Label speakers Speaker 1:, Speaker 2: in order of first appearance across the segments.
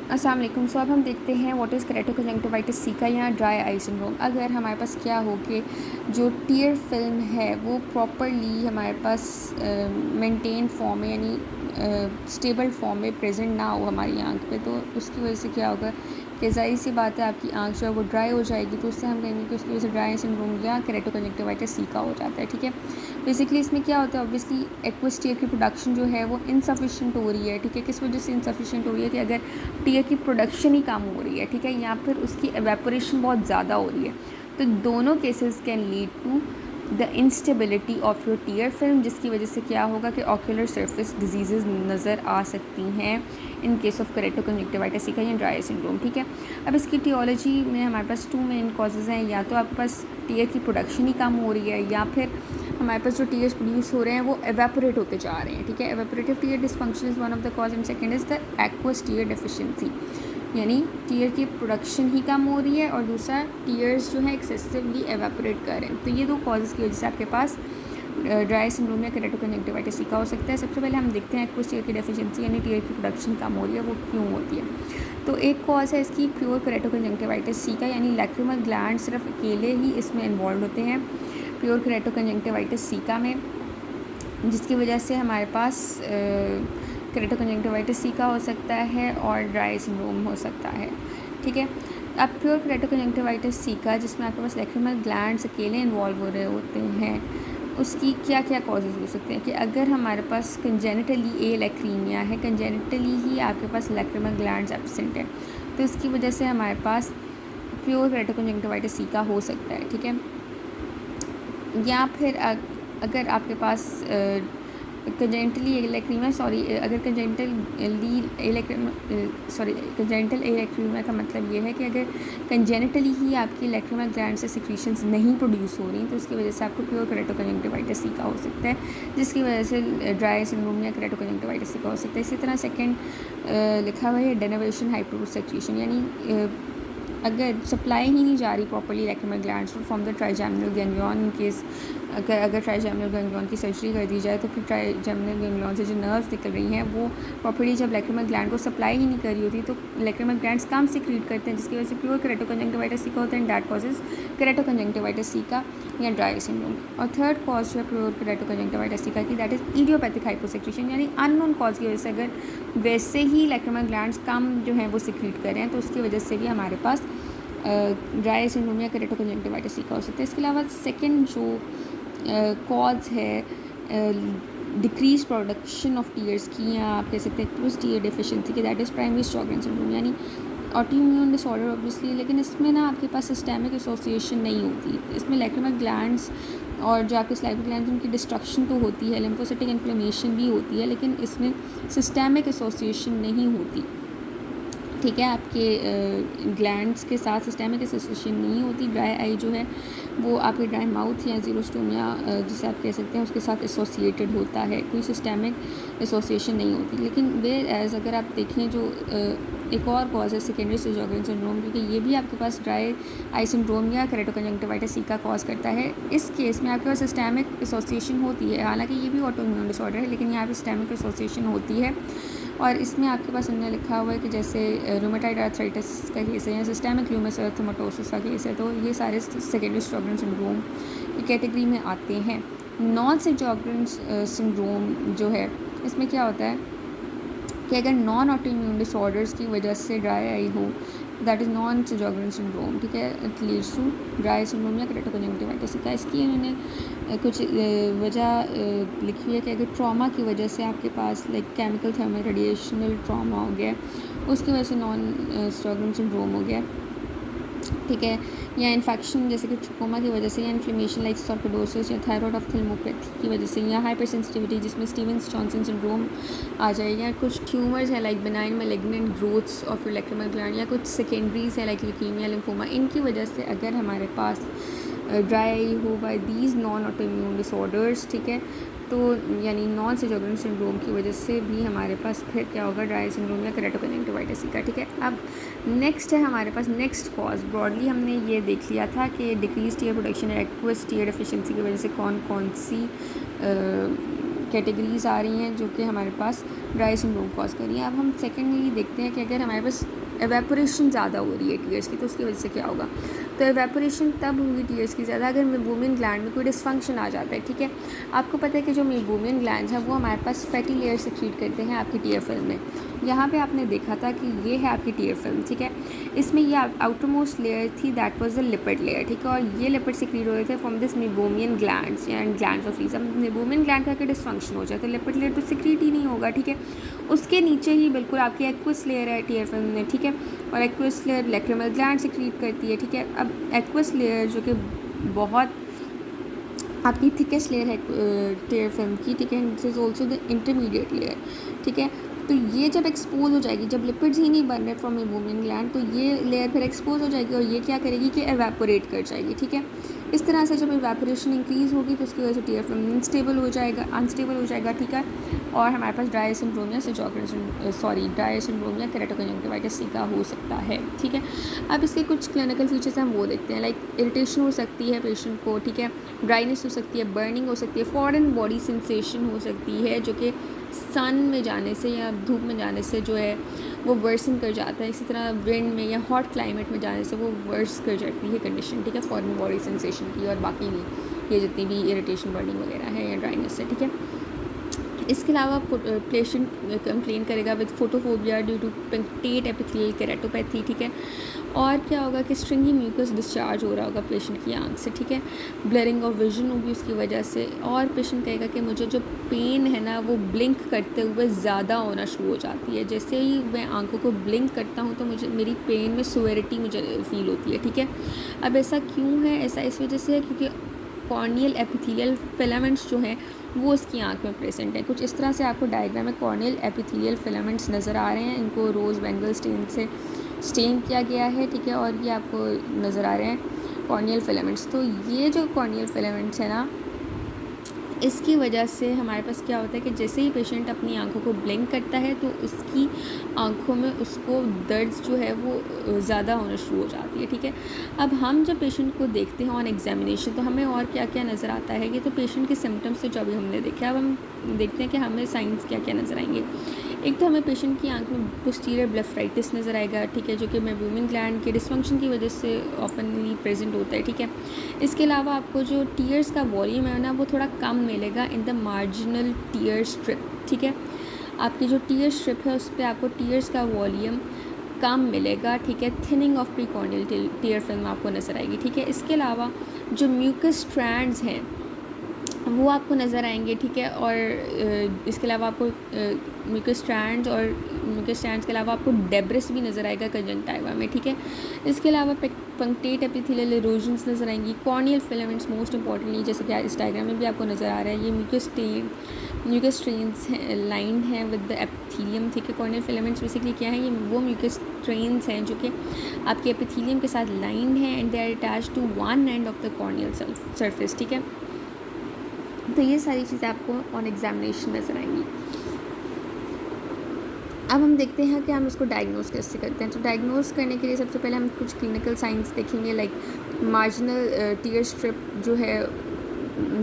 Speaker 1: अस्सलाम वालेकुम। सो अब हम देखते हैं व्हाट इज़ केराटोकंजंक्टिवाइटिस सी का या ड्राई आई सिंड्रोम। अगर हमारे पास क्या हो कि जो टीयर फिल्म है वो प्रॉपरली हमारे पास मेंटेन फॉर्म में यानी स्टेबल फॉर्म में प्रेजेंट ना हो हमारी आंख पे, तो उसकी वजह से क्या होगा कि ज़ाहिर सी बात है आपकी आंख जो है वो ड्राई हो जाएगी। तो उससे हम कहेंगे कि उसकी वजह से ड्राई आई सिंड्रोम या केराटोकंजंक्टिवाइटिस सी का हो जाता है। ठीक है, बेसिकली इसमें क्या होता है, ऑब्वियसली एक्वस टीयर की प्रोडक्शन जो है वो इनसफिशेंट हो रही है। ठीक है, किस वजह से इनसफिशेंट हो रही है कि अगर टीयर की प्रोडक्शन ही कम हो रही है, ठीक है, या फिर उसकी एवेपोरेशन बहुत ज़्यादा हो रही है, तो दोनों cases can lead to the instability of your tear film, जिसकी वजह से क्या होगा कि ऑक्यूलर सरफेस डिजीज़ नज़र आ सकती हैं इन केस ऑफ केराटोकंजंक्टिवाइटिस का या ड्राई सिंड्रोम। ठीक है, अब इसकी टियोलॉजी में हमारे पास टू मेन कॉजेज़ हैं, या तो आपके पास टीयर की प्रोडक्शन ही कम हो रही है या फिर हमारे पास जो टीयर्स प्रोड्यूस हो रहे हैं वो एवेपोरेट होते जा रहे हैं। ठीक है, evaporative tear dysfunction is one of the cause and second is the aqueous tear deficiency, यानी टीयर की प्रोडक्शन ही कम हो रही है और दूसरा टीयर्स जो है एक्सेसिवली एवेपोरेट कर रहे हैं। तो ये दो कॉजेज़ की वजह से आपके पास ड्राई सिंड्रोम या केराटोकंजंक्टिवाइटिस का हो सकता है। सबसे पहले हम देखते हैं एक्वस टीयर की डेफिशिएंसी यानी टीयर की प्रोडक्शन कम हो रही है वो क्यों होती है। तो एक कॉज है इसकी प्योर केराटोकंजंक्टिवाइटिस सी का, यानी लैक्रिमल ग्लैंड सिर्फ अकेले ही इसमें इन्वॉल्व होते हैं प्योर केराटोकंजंक्टिवाइटिस सी का में, जिसकी वजह से हमारे पास केराटोकंजंक्टिवाइटिस सी का हो सकता है और ड्राई सिंड्रोम हो सकता है। ठीक है, अब प्योर केराटोकंजंक्टिवाइटिस सी का जिसमें आपके पास लैक्रिमल ग्लैंड्स अकेले इन्वॉल्व हो रहे होते हैं, उसकी क्या क्या कॉजेज़ हो सकते हैं कि अगर हमारे पास कंजेनिटली ए लैक्रीमिया है, कंजेनिटली ही आपके पास लैक्रिमल ग्लैंड्स एब्सेंट है, तो इसकी वजह से हमारे पास प्योर केराटोकंजंक्टिवाइटिस सी का हो सकता है। ठीक है, या फिर अगर आपके पास कंजेंटली एलेक्रीमा अगर कंजेंटल एलेक्रीमा का मतलब ये है कि अगर कंजेनिटली ही आपकी लैक्रिमल ग्लैंड से सिक्रीशंस नहीं प्रोड्यूस हो रही, तो उसकी वजह से आपको प्योर केराटोकंजंक्टिवाइटिस सी का हो सकता है, जिसकी वजह से ड्राई सिंड्रोम या केराटोकंजंक्टिवाइटिस सी का हो सकता है। इसी तरह सेकंड लिखा हुआ है डेनर्वेशन हाइपोसेक्रीशन, यानी अगर सप्लाई ही नहीं जा रही properly lacrimal glands from the trigeminal ganglion, in case अगर ट्राइजेमिनल गैंग्लियन की सर्जरी कर दी जाए तो फिर ट्राइजेमिनल गैंग्लियन से जो नर्व्स निकल रही हैं वो प्रॉपर्ली जब लैक्रिमल ग्लैंड को सप्लाई ही नहीं कर रही होती, तो लैक्रिमल ग्लैंड्स कम सिक्रीट करते हैं, जिसकी वजह से प्योर केराटोकंजंक्टिवाइटिस सी का होता है एंड दैट कॉजेज केराटोकंजंक्टिवाइटिस सी का या ड्राई सिंड्रोम। और थर्ड कॉज जो है प्योर केराटोकंजंक्टिवाइटिस सी का की दैट इज़ इडियोपैथिक हाइपोसेक्रीशन, यानी अननोन कॉज की वजह से अगर वैसे ही लैक्रिमल ग्लैंड्स कम जो हैं वो सिक्रीट कर रहे हैं, तो उसकी वजह से भी हमारे पास ड्राई सिंड्रोम या केराटोकंजंक्टिवाइटिस सी का हो सकता है। इसके अलावा सेकंड जो कॉज है डिक्रीज प्रोडक्शन ऑफ टीयर्स की, या आप कह सकते हैं एक्वस टीयर डेफिशिएंसी की, दैट इज़ प्राइमरी शॉगरेन सिंड्रोम, यानी ऑटोइम्यून डिसऑर्डर ऑब्वियसली, लेकिन इसमें ना आपके पास सिस्टेमिक एसोसिएशन नहीं होती। इसमें लैक्रिमल ग्लैंड्स और जो आपके स्लाइवरी ग्लैंड्स उनकी डिस्ट्रक्शन तो होती है, लिम्फोसाइटिक इन्फ्लेमेशन भी होती है, लेकिन इसमें सिस्टेमिक एसोसिएशन नहीं होती। ठीक है, आपके ग्लैंड्स के साथ सिस्टेमिक एसोसिएशन नहीं होती। ड्राई आई जो है वो आपके ड्राई माउथ या ज़ीरोस्टोमिया जिसे आप कह सकते हैं उसके साथ एसोसिएटेड होता है, कोई सिस्टेमिक एसोसिएशन नहीं होती। लेकिन वेयर एज अगर आप देखें जो एक और कॉज है सेकेंडरी शॉगरेन सिंड्रोम, क्योंकि ये भी आपके पास ड्राई आई सिंड्रोम या केराटोकंजंक्टिवाइटिस सी का कॉज करता है। इस केस में आपके पास सिस्टेमिक एसोसिएशन होती है, हालांकि ये भी ऑटोइम्यून डिसऑर्डर है, लेकिन यहाँ पे सिस्टेमिक एसोसिएशन होती है। और इसमें आपके पास हमने लिखा हुआ है कि जैसे रूमेटाइड आर्थराइटिस का केस है या सिस्टेमिक ल्यूमस एरिथेमेटोसिस का केस है, तो ये सारे सेकेंडरी शॉगरेन सिंड्रोम की कैटेगरी में आते हैं। नॉन शॉगरेन सिंड्रोम जो है इसमें क्या होता है कि अगर नॉन ऑटोइम्यून डिसऑर्डर्स की वजह से ड्राई आई हो, that is non Sjogren syndrome. ठीक है, it leads to dry syndrome या केराटोकंजंक्टिवाइटिस का। इसकी उन्होंने कुछ वजह लिखी हुई है कि अगर ट्रॉमा की वजह से आपके पास like chemical thermal radiational trauma हो गया, उसकी वजह से नॉन शॉगरेन सिंड्रोम हो गया। ठीक है, या इन्फेक्शन जैसे कि ट्रिकोमा की वजह से, या इन्फ्लेमेशन लाइक सार्कोइडोसिस या थायराइड ऑप्थेल्मोपैथी की वजह से, या हाइपर सेंसिटिविटी जिसमें स्टीवेंस जॉनसन सिंड्रोम आ जाए, या कुछ ट्यूमर्स है like benign malignant growths of lacrimal gland, या कुछ सेकेंडरीज है लाइक ल्यूकीमिया लिम्फोमा, इनकी वजह से अगर हमारे पास ड्राई हो by these non autoimmune disorders, ठीक है, तो यानी नॉन शॉगरेन सिंड्रोम की वजह से भी हमारे पास फिर क्या होगा, ड्राई सिंड्रोम या केराटोकंजंक्टिवाइटिस का। ठीक है, अब नेक्स्ट है हमारे पास नेक्स्ट कॉज। ब्रॉडली हमने ये देख लिया था कि डिक्रीज टीयर प्रोडक्शन या एक्वस टीयर डेफिशिएंसी की वजह से कौन कौन सी कैटेगरीज आ रही हैं जो कि हमारे पास ड्राई सिंड्रोम कॉज कर रही हैं। अब हम सेकेंडली देखते हैं कि अगर हमारे पास एवेपोरेशन ज़्यादा हो रही है टीयर्स की तो उसकी वजह से क्या होगा। तो एवेपोरेशन तब होगी टीयर्स की ज़्यादा अगर मेबोमियन ग्लैंड में कोई डिसफंक्शन आ जाता है, ठीक है। आपको पता है कि जो मेबोमियन ग्लैंड्स हैं वो हमारे पास फैटी लेयर सेक्रीट करते हैं आपकी टीयर फिल्म में। यहाँ पे आपने देखा था कि ये है आपकी टीयर फिल्म, ठीक है। इसमें ये आउटरमोस्ट लेयर थी, that was the lipid layer, ठीक है। और ये लिपिड सेक्रीट हो रहे थे from this Meibomian glands and glands of lease. अब मेबोमियन ग्लैंड का अगर डिसफंक्शन हो जाए तो लिपिड लेयर तो सेक्रीट ही नहीं होगा, ठीक है। उसके नीचे ही बिल्कुल आपकी एक्वस लेयर है टीयर फिल्म में, ठीक है। और aqueous layer lacrimal gland secrete करती है, ठीक है। अब एक्वस लेयर जो कि बहुत आपकी थिकेस्ट लेयर है टीयर फिल्म की, ठीक है। This is also the intermediate layer, ठीक है। तो ये जब एक्सपोज हो जाएगी, जब लिपिड्स ही नहीं बन रहे फ्रॉम मेबोमियन ग्लैंड, तो ये लेयर फिर एक्सपोज हो जाएगी और ये क्या करेगी कि एवेपोरेट कर जाएगी, ठीक है। इस तरह से जब एवेपोरेशन इंक्रीज़ होगी तो उसकी वजह से टीयर फिल्म अनस्टेबल हो जाएगा, ठीक है। और हमारे पास ड्राई सिंड्रोम या ड्राई सिंड्रोम या केराटोकंजंक्टिवाइटिस का हो सकता है, ठीक है। अब इसके कुछ क्लिनिकल फीचर्स हम वो देखते हैं, लाइक इरिटेशन हो सकती है पेशेंट को, ठीक है। ड्राइनेस हो सकती है, बर्निंग हो सकती है, फॉरेन बॉडी सेंसेशन हो सकती है जो कि सन में जाने से या धूप में जाने से जो है वो वर्सन कर जाता है। इसी तरह विंड में या हॉट क्लाइमेट में जाने से वो वर्स कर जाती है कंडीशन, ठीक है, फॉरेन बॉडी सेंसेशन की और बाकी भी ये जितनी भी इरिटेशन बर्निंग वगैरह है या ड्राइनेस से, ठीक है। इसके अलावा पेशेंट कंप्लेन करेगा with photophobia due to punctate epithelial keratopathy, ठीक है। और क्या होगा कि स्ट्रिंगी म्यूकस डिस्चार्ज हो रहा होगा पेशेंट की आंख से, ठीक है। ब्लरिंग ऑफ विजन होगी उसकी वजह से। और पेशेंट कहेगा कि मुझे जो पेन है ना वो ब्लिंक करते हुए ज़्यादा होना शुरू हो जाती है। जैसे ही मैं आंखों को ब्लिंक करता हूँ तो मुझे मेरी पेन में सुवेरिटी मुझे फील होती है, ठीक है। अब ऐसा क्यों है? ऐसा इस वजह से है क्योंकि कॉर्नियल एपिथेलियल फिलामेंट्स जो हैं वो इसकी आंख में प्रेजेंट हैं। कुछ इस तरह से आपको डायग्राम में कॉर्नियल एपिथेलियल फिलामेंट्स नज़र आ रहे हैं। इनको रोज़ बेंगल स्टेन से स्टेन किया गया है, ठीक है। और ये आपको नज़र आ रहे हैं कॉर्नियल फिलामेंट्स। तो ये जो कॉर्नियल फिलामेंट्स है ना, इसकी वजह से हमारे पास क्या होता है कि जैसे ही पेशेंट अपनी आंखों को ब्लिंक करता है तो उसकी आंखों में उसको दर्द जो है वो ज़्यादा होना शुरू हो जाती है, ठीक है। अब हम जब पेशेंट को देखते हैं ऑन एग्जामिनेशन तो हमें और क्या क्या नज़र आता है। ये तो पेशेंट के सिम्टम्स से जो अभी हमने देखा। अब हम देखते हैं कि हमें साइंस क्या क्या नज़र आएंगे। एक तो हमें पेशेंट की आंख में पोस्टीरियर ब्लेफराइटिस नज़र आएगा, ठीक है, जो कि मेबोमियन ग्लैंड के डिसफंक्शन की वजह से ऑफनली प्रेजेंट होता है, ठीक है। इसके अलावा आपको जो टीयर्स का वॉल्यूम है ना वो थोड़ा कम मिलेगा in the marginal tear strip, ठीक है। आपकी जो टीयर स्ट्रिप है उस पर आपको टीयर्स का वॉल्यूम कम मिलेगा, ठीक है। थिनिंग ऑफ प्रीकॉर्नियल टीयर फिल्म आपको नज़र आएगी, ठीक है। इसके अलावा जो म्यूकस स्ट्रैंड्स हैं वो आपको नज़र आएंगे, ठीक है। और इसके अलावा आपको म्यूकस स्ट्रैंड्स के अलावा आपको डेब्रिस भी नज़र आएगा कंजंक्टिवा में, ठीक है। इसके अलावा पंक्टेट एपिथेलियल इरोजन्स नज़र आएंगी। कॉर्नियल फिलामेंट्स मोस्ट इंपॉर्टेंटली जैसे कि इस डायग्राम में भी आपको नज़र आ रहा है, ये म्यूकस स्ट्रेन्स लाइंड हैं विद द एपिथेलियम, ठीक है। कॉर्नियल फिलामेंट्स बेसिकली क्या है, ये वो म्यूकस स्ट्रेन्स हैं जो कि आपके एपिथेलियम के साथ लाइंड हैं and they are attached to one end of the corneal surface, ठीक है। तो ये सारी चीज़ें आपको ऑन एग्जामिनेशन नज़र आएंगी। अब हम देखते हैं कि हम इसको डायग्नोस कैसे करते हैं। तो डायग्नोस करने के लिए सबसे पहले हम कुछ क्लिनिकल साइंस देखेंगे, लाइक मार्जिनल टीयर स्ट्रिप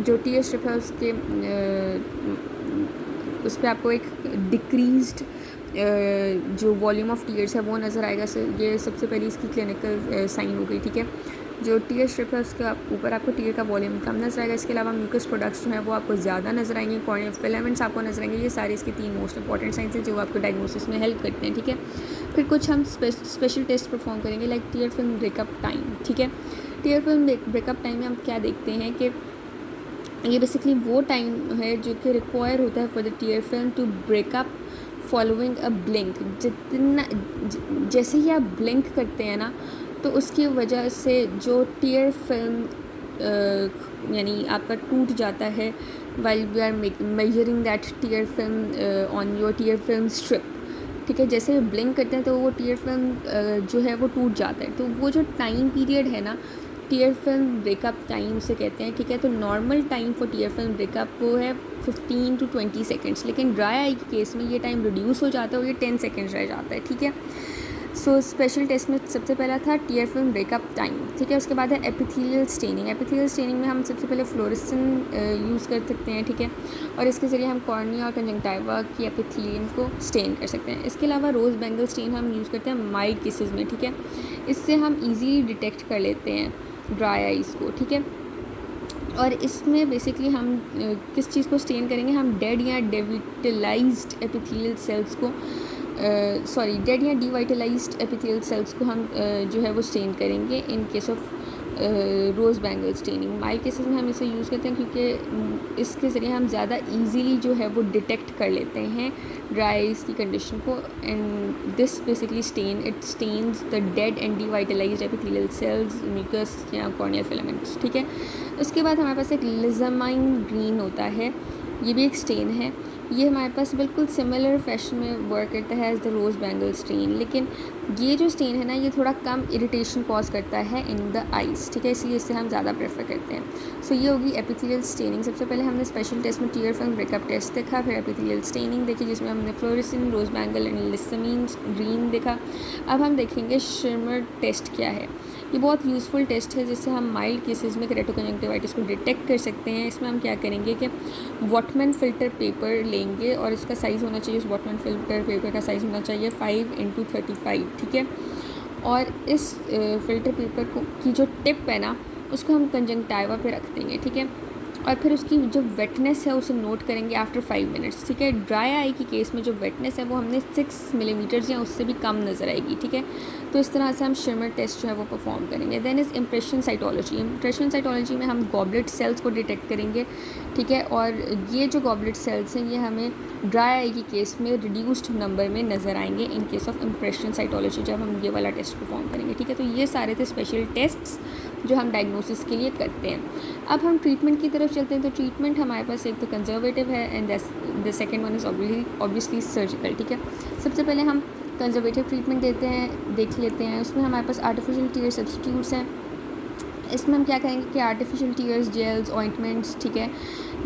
Speaker 1: जो टीयर स्ट्रिप है उसके उस पर आपको एक डिक्रीज्ड जो वॉल्यूम ऑफ टीयर्स है वो नज़र आएगा। ये सबसे पहले इसकी क्लिनिकल साइन हो गई, ठीक है। जो टीयर स्ट्रिप है उसके ऊपर आपको टीयर का वॉल्यूम कम नजर आएगा। इसके अलावा म्यूकस प्रोडक्ट्स जो हैं वो आपको ज़्यादा नजर आएंगे। कॉर्नियल फिलामेंट्स आपको नजर आएंगे। ये सारे इसके 3 मोस्ट इंपॉर्टेंट साइंस हैं जो आपको डायग्नोसिस में हेल्प करते हैं, ठीक है। फिर कुछ हम स्पेशल टेस्ट परफॉर्म करेंगे, like tier film breakup time, ठीक है। टीयर फिल्म ब्रेकअप टाइम में हम क्या देखते हैं कि ये बेसिकली वो टाइम है जो कि रिक्वायर होता है for the tear film to break up following a blink. जैसे ही आप ब्लिंक करते हैं ना तो उसकी वजह से जो टीयर फिल्म यानी आपका टूट जाता है while we are measuring that tear film on your tear film strip, ठीक है। जैसे ब्लिंक करते हैं तो वो टीयर फिल्म जो है वो टूट जाता है। तो वो जो टाइम पीरियड है ना टीयर फिल्म ब्रेकअप टाइम से कहते हैं, ठीक है। तो normal time for tier film breakup वो है 15 to 20 सेकेंड्स, लेकिन ड्राई आई के केस में ये टाइम रिड्यूस हो जाता है और ये 10 सेकेंड्स रह जाता है, ठीक है। सो स्पेशल टेस्ट में सबसे पहला था टीयर फिल्म ब्रेकअप टाइम, ठीक है। उसके बाद है एपिथेलियल स्टेनिंग। एपिथेलियल स्टेनिंग में हम सबसे पहले फ्लोरेसेंस यूज़ कर सकते हैं, ठीक है, और इसके ज़रिए हम कॉर्निया और कंजंक्टिवा की एपिथेलियम को स्टेन कर सकते हैं। इसके अलावा रोज़ बेंगल स्टेन हम यूज़ करते हैं माइल्ड केसेस में, ठीक है। इससे हम ईजीली डिटेक्ट कर लेते हैं ड्राई आइज़ को, ठीक है। और इसमें बेसिकली हम किस चीज़ को स्टेन करेंगे, हम डेड या डेविटलाइज्ड एपिथेलियल सेल्स को डेड या डिवाइटलाइज्ड एपिथेलियल सेल्स को हम जो है वो स्टेन करेंगे in case of rose bengal staining. Mild cases में हम इसे यूज़ करते हैं क्योंकि इसके ज़रिए हम ज़्यादा इजीली जो है वो डिटेक्ट कर लेते हैं ड्राई आइज़ की कंडीशन को। And this basically it stains the dead and devitalized epithelial cells, mucus या कॉर्नियल फिलामेंट्स, ठीक है। उसके बाद हमारे पास एक लिजामाइन ग्रीन होता है, ये भी एक स्टेन है। ये हमारे पास बिल्कुल सिमिलर फैशन में वर्क करता है as the rose bengal stain, लेकिन ये जो स्टेन है ना ये थोड़ा कम इरिटेशन कॉज करता है इन द आइज़, ठीक है, इसलिए इससे हम ज़्यादा प्रेफर करते हैं। सो ये होगी एपिथेलियल स्टेनिंग। सबसे पहले हमने स्पेशल टेस्ट में टीयर फिल्म ब्रेकअप टेस्ट देखा, फिर एपिथेलियल स्टेनिंग देखी जिसमें हमने fluorescein, rose bengal and lissamine green देखा। अब हम देखेंगे शिमर टेस्ट क्या है। ये बहुत यूज़फुल टेस्ट है जिससे हम माइल्ड केसेस में केरेटोकंजंक्टिवाइटिस को डिटेक्ट कर सकते हैं। इसमें हम क्या करेंगे कि वॉटमैन फ़िल्टर पेपर लेंगे और इसका साइज़ होना चाहिए, उस वॉटमैन फ़िल्टर पेपर का साइज़ होना चाहिए 5x35, ठीक है। और इस फ़िल्टर पेपर को की जो टिप है ना उसको हम कंजंक्टिवा पे रख देंगे, ठीक है, और फिर उसकी जो वेटनेस है उसे नोट करेंगे आफ्टर 5 मिनट्स, ठीक है। ड्राई आई की केस में जो वेटनेस है वो हमने 6 मिलीमीटर्स या उससे भी कम नज़र आएगी, ठीक है। तो इस तरह से हम शिमर टेस्ट जो है वो परफॉर्म करेंगे। Then is impression cytology. Impression cytology में हम गॉबलेट सेल्स को डिटेक्ट करेंगे, ठीक है, और ये जो गॉबलेट सेल्स हैं ये हमें ड्राई आई की केस में रिड्यूस्ड नंबर में नज़र आएंगे इन केस ऑफ इम्प्रेशन साइटोलॉजी जब हम ये वाला टेस्ट परफॉर्म करेंगे, ठीक है। तो ये सारे थे स्पेशल टेस्ट्स जो हम डायग्नोसिस के लिए करते हैं। अब हम ट्रीटमेंट की तरफ चलते हैं। तो ट्रीटमेंट हमारे पास एक तो कंजर्वेटिव है and the second one is obviously surgical, ठीक है। सबसे पहले हम कंजर्वेटिव ट्रीटमेंट देख लेते हैं। उसमें हमारे पास आर्टिफिशियल टीयर सब्स्टिट्यूट्स हैं। इसमें हम क्या करेंगे कि आर्टिफिशियल टीयर्स, जेल्स, ऑइंटमेंट्स, ठीक है,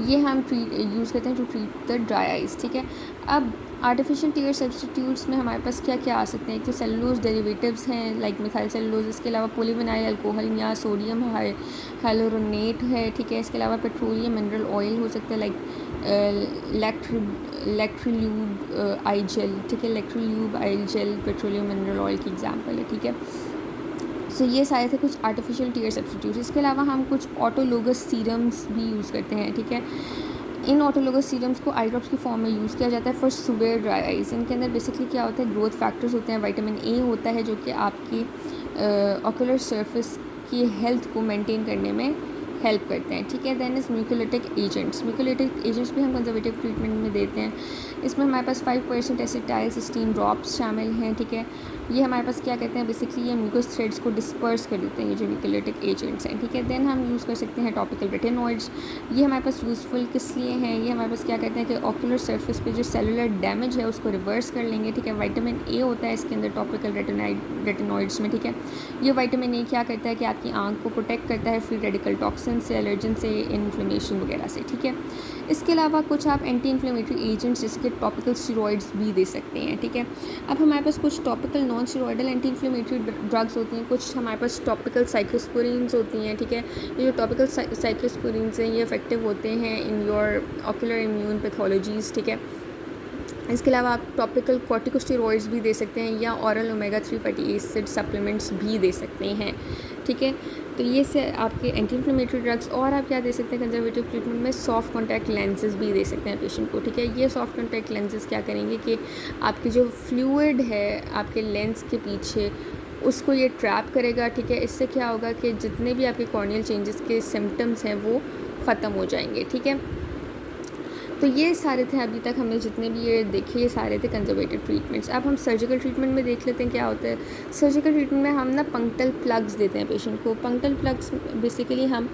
Speaker 1: ये हम यूज़ करते हैं to treat the dry eyes, ठीक है। अब आर्टिफिशियल टीयर सब्स्टिट्यूट्स में हमारे पास क्या क्या आ सकते हैं, एक तो सेलुलोज डेरिवेटिव्स हैं लाइक मिथाइल सेलुलोज, इसके अलावा पॉलीविनाइल अल्कोहल या सोडियम हाइलोरोनेट है, ठीक है। इसके अलावा पेट्रोलियम मिनरल ऑयल हो सकता है लाइक लैक्ट्रिल्यूब आई जेल, ठीक है। लैक्ट्रिल्यूब आई जेल पेट्रोलियम मिनरल ऑयल की एग्जाम्पल है, ठीक है। सो ये सारे थे कुछ आर्टिफिशियल टीयर सब्स्टिट्यूट्स। इसके अलावा हम कुछ ऑटोलोगस सीरम्स भी यूज़ करते हैं, ठीक है। इन ऑटोलोगस सीरम्स को आई ड्रॉप्स की फॉर्म में यूज़ किया जाता है फॉर सुवेयर ड्राई आइज़। इनके अंदर बेसिकली क्या होता है, ग्रोथ फैक्टर्स होते हैं, विटामिन ए होता है जो कि आपकी ऑक्यूलर सरफेस की हेल्थ को मेंटेन करने में हेल्प करते हैं, ठीक है। Then is mucolytic agents. Mucolytic agents भी हम कंजर्वेटिव ट्रीटमेंट में देते हैं। इसमें हमारे पास 5% एसिटाइलसिस्टीन ड्रॉप्स शामिल हैं, ठीक है। ये हमारे पास क्या कहते हैं, बेसिकली ये म्यूकस थ्रेड्स को डिस्पर्स कर देते हैं, ये जो म्यूकोलिटिक एजेंट्स हैं, ठीक है। देन हम यूज़ कर सकते हैं टॉपिकल रेटिनॉइड्स। ये हमारे पास यूज़फुल किस लिए हैं, ये हमारे पास क्या कहते हैं कि ऑक्यूलर सरफेस पे जो सेलुलर डैमेज है उसको रिवर्स कर लेंगे, ठीक है। विटामिन ए होता है इसके अंदर टॉपिकल रेटिनॉइड्स में, ठीक है। ये विटामिन ए क्या करता है कि आपकी आँख को प्रोटेक्ट करता है फ्री रेडिकल टॉक्सिन से, एलर्जन से, इन्फ्लेमेशन वगैरह से, ठीक है। इसके अलावा कुछ आप एंटी इन्फ्लेमेटरी एजेंट्स जैसे कि टॉपिकल स्टेरॉइड्स भी दे सकते हैं, ठीक है। अब हमारे पास कुछ topical non steroidal anti inflammatory drugs होती हैं, कुछ हमारे पास टॉपिकल साइक्लोस्पोरिन्स होती हैं, ठीक है। ये जो टॉपिकल साइक्लोस्पोरिन्स हैं ये इफेक्टिव होते हैं in your ocular immune pathologies, ठीक है। इसके अलावा आप टॉपिकल कॉर्टिकोस्टेरॉइड्स भी दे सकते हैं या oral omega 3 fatty acid supplements भी दे सकते हैं, ठीक है। तो ये से आपके एंटी इन्फ्लेमेटरी ड्रग्स। और आप क्या दे सकते हैं कंजर्वेटिव ट्रीटमेंट में, सॉफ्ट कॉन्टैक्ट लेंसेज भी दे सकते हैं पेशेंट को, ठीक है। ये सॉफ्ट कॉन्टैक्ट लेंसेज क्या करेंगे कि आपकी जो फ्लूइड है आपके लेंस के पीछे उसको ये ट्रैप करेगा, ठीक है। इससे क्या होगा कि जितने भी आपके कॉर्नियल चेंजेस के सिम्टम्स हैं वो ख़त्म हो जाएंगे, ठीक है। तो ये सारे थे अभी तक हमने जितने भी ये देखे, ये सारे थे कंजर्वेटिव ट्रीटमेंट्स। अब हम सर्जिकल ट्रीटमेंट में देख लेते हैं क्या होता है। सर्जिकल ट्रीटमेंट में हम ना पंक्टल प्लग्स देते हैं पेशेंट को। पंक्टल प्लग्स बेसिकली हम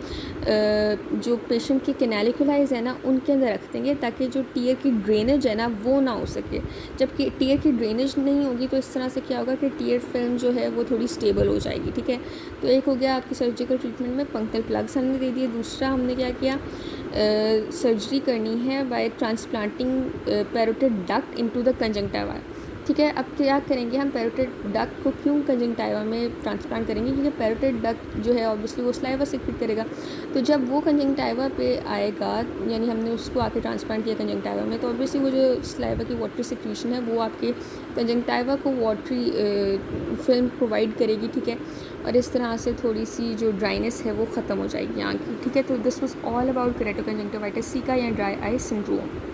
Speaker 1: जो पेशेंट के कैनालिकुलाइज है ना उनके अंदर रख देंगे ताकि जो टीयर की ड्रेनेज है ना वो ना हो सके। जबकि टीयर की ड्रेनेज नहीं होगी तो इस तरह से क्या होगा कि टीयर फिल्म जो है वो थोड़ी स्टेबल हो जाएगी, ठीक है। तो एक हो गया आपकी सर्जिकल ट्रीटमेंट में पंक्टल प्लग्स हमने दे दिए। दूसरा हमने क्या किया, सर्जरी करनी है by transplanting parotid duct into the conjunctiva. ठीक है। अब क्या करेंगे हम, पैरोटिड डक्ट को क्यों कंजंक्टिवा में ट्रांसप्लांट करेंगे, क्योंकि पैरोटिड डक्ट जो है ऑब्वियसली वो सलाइवा सेक्रेट करेगा। तो जब वो कंजंक्टिवा पे आएगा, यानी हमने उसको आके ट्रांसप्लांट किया कंजंक्टिवा में, तो ऑब्वियसली वो जो सलाइवा की वाटरी सिक्रीशन है वो आपके कंजंक्टिवा को वाटरी फिल्म प्रोवाइड करेगी। ठीक है, और इस तरह से थोड़ी सी जो ड्राइनेस है वो ख़त्म हो जाएगी आँख की। ठीक है, तो this was all about keratoconjunctivitis sicca या ड्राई आई सिंड्रोम।